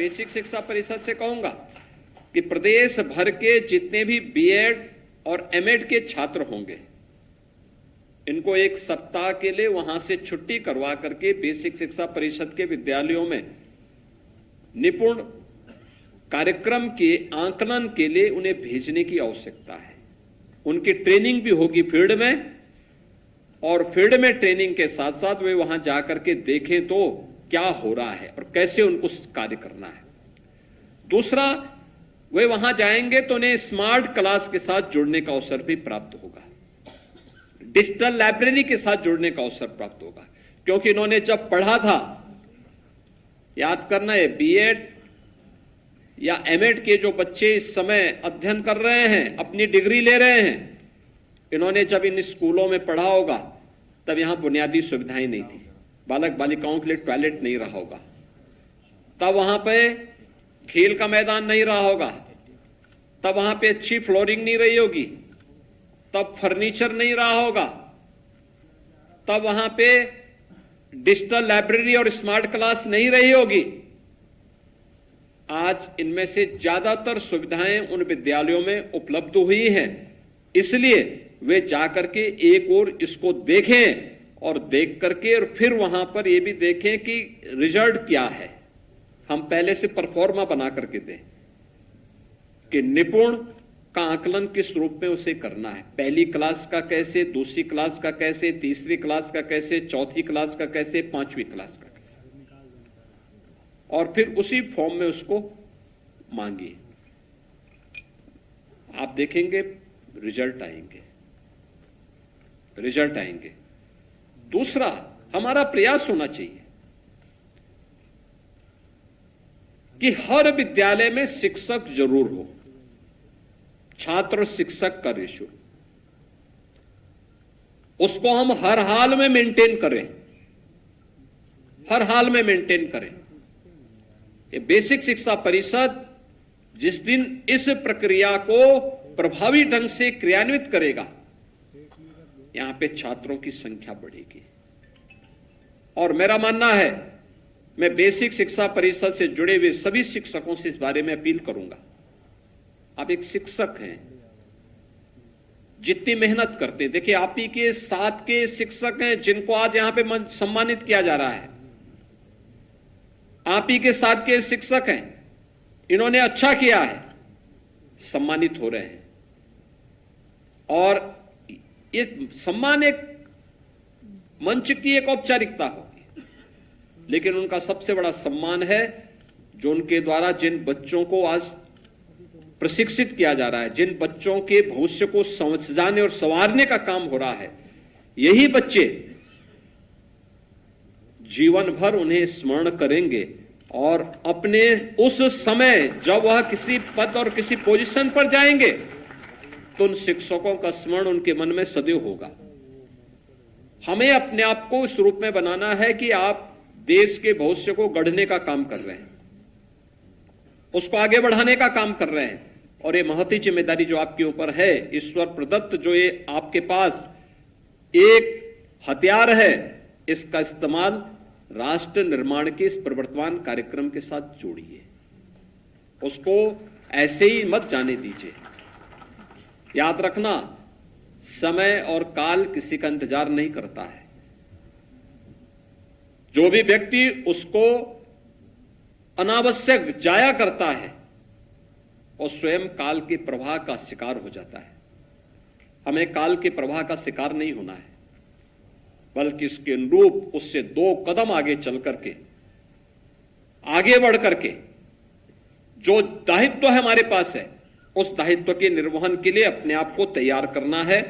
Basic शिक्षा परिषद से कहूंगा कि प्रदेश भर के जितने भी बीएड और एमएड के छात्र होंगे, इनको एक सप्ताह के लिए वहां से छुट्टी करवा करके बेसिक शिक्षा परिषद के विद्यालयों में निपुण कार्यक्रम के आंकलन के लिए उन्हें भेजने की आवश्यकता है। उनकी ट्रेनिंग भी होगी फील्ड में, और फील्ड में ट्रेनिंग के साथ साथ वे वहां जाकर के देखें तो क्या हो रहा है और कैसे उनको कार्य करना है। दूसरा, वे वहां जाएंगे तो उन्हें स्मार्ट क्लास के साथ जुड़ने का अवसर भी प्राप्त होगा, डिजिटल लाइब्रेरी के साथ जुड़ने का अवसर प्राप्त होगा। क्योंकि इन्होंने जब पढ़ा था, याद करना है, बीएड या एमएड के जो बच्चे इस समय अध्ययन कर रहे हैं, अपनी डिग्री ले रहे हैं, इन्होंने जब इन स्कूलों में पढ़ा होगा तब यहां बुनियादी सुविधाएं नहीं थी, बालक बालिकाओं के लिए टॉयलेट नहीं रहा होगा, तब वहां पे खेल का मैदान नहीं रहा होगा, तब वहां पे अच्छी फ्लोरिंग नहीं रही होगी, तब फर्नीचर नहीं रहा होगा, तब वहां पे डिजिटल लाइब्रेरी और स्मार्ट क्लास नहीं रही होगी। आज इनमें से ज्यादातर सुविधाएं उन विद्यालयों में उपलब्ध हुई हैं, इसलिए वे जाकर के एक और इसको देखें और देख करके और फिर वहां पर ये भी देखें कि रिजल्ट क्या है। हम पहले से परफॉर्मा बना करके दें कि निपुण का आकलन किस रूप में उसे करना है, पहली क्लास का कैसे, दूसरी क्लास का कैसे, तीसरी क्लास का कैसे, चौथी क्लास का कैसे, पांचवी क्लास का कैसे, और फिर उसी फॉर्म में उसको मांगिए। आप देखेंगे रिजल्ट आएंगे, रिजल्ट आएंगे। दूसरा, हमारा प्रयास होना चाहिए कि हर विद्यालय में शिक्षक जरूर हो, छात्र और शिक्षक का रेशियो, उसको हम हर हाल में मेंटेन करें, हर हाल में मेंटेन करें। ये बेसिक शिक्षा परिषद जिस दिन इस प्रक्रिया को प्रभावी ढंग से क्रियान्वित करेगा, यहां पे छात्रों की संख्या बढ़ेगी। और मेरा मानना है, मैं बेसिक शिक्षा परिषद से जुड़े हुए सभी शिक्षकों से इस बारे में अपील करूंगा। आप एक शिक्षक हैं, जितनी मेहनत करते हैं, देखिए आप ही के साथ के शिक्षक हैं जिनको आज यहां पे सम्मानित किया जा रहा है, आप ही के साथ के शिक्षक हैं, इन्होंने अच्छा किया है, सम्मानित हो रहे हैं। और ये सम्मान एक मंच की एक औपचारिकता होगी, लेकिन उनका सबसे बड़ा सम्मान है जो उनके द्वारा जिन बच्चों को आज प्रशिक्षित किया जा रहा है, जिन बच्चों के भविष्य को समझाने और संवारने का काम हो रहा है, यही बच्चे जीवन भर उन्हें स्मरण करेंगे और अपने उस समय जब वह किसी पद और किसी पोजीशन पर जाएंगे तो उन शिक्षकों का स्मरण उनके मन में सदैव होगा। हमें अपने आप को इस रूप में बनाना है कि आप देश के भविष्य को गढ़ने का काम कर रहे हैं, उसको आगे बढ़ाने का काम कर रहे हैं, और ये महती जिम्मेदारी जो आपके ऊपर है, ईश्वर प्रदत्त जो ये आपके पास एक हथियार है, इसका इस्तेमाल राष्ट्र निर्माण के इस प्रवर्तमान कार्यक्रम के साथ जोड़िए, उसको ऐसे ही मत जाने दीजिए। याद रखना, समय और काल किसी का इंतजार नहीं करता है। जो भी व्यक्ति उसको अनावश्यक जाया करता है और स्वयं काल के प्रवाह का शिकार हो जाता है। हमें काल के प्रवाह का शिकार नहीं होना है, बल्कि इसके अनुरूप उससे 2 कदम आगे चल करके, आगे बढ़ करके जो दायित्व हमारे पास है, उस दायित्व के निर्वहन के लिए अपने आप को तैयार करना है।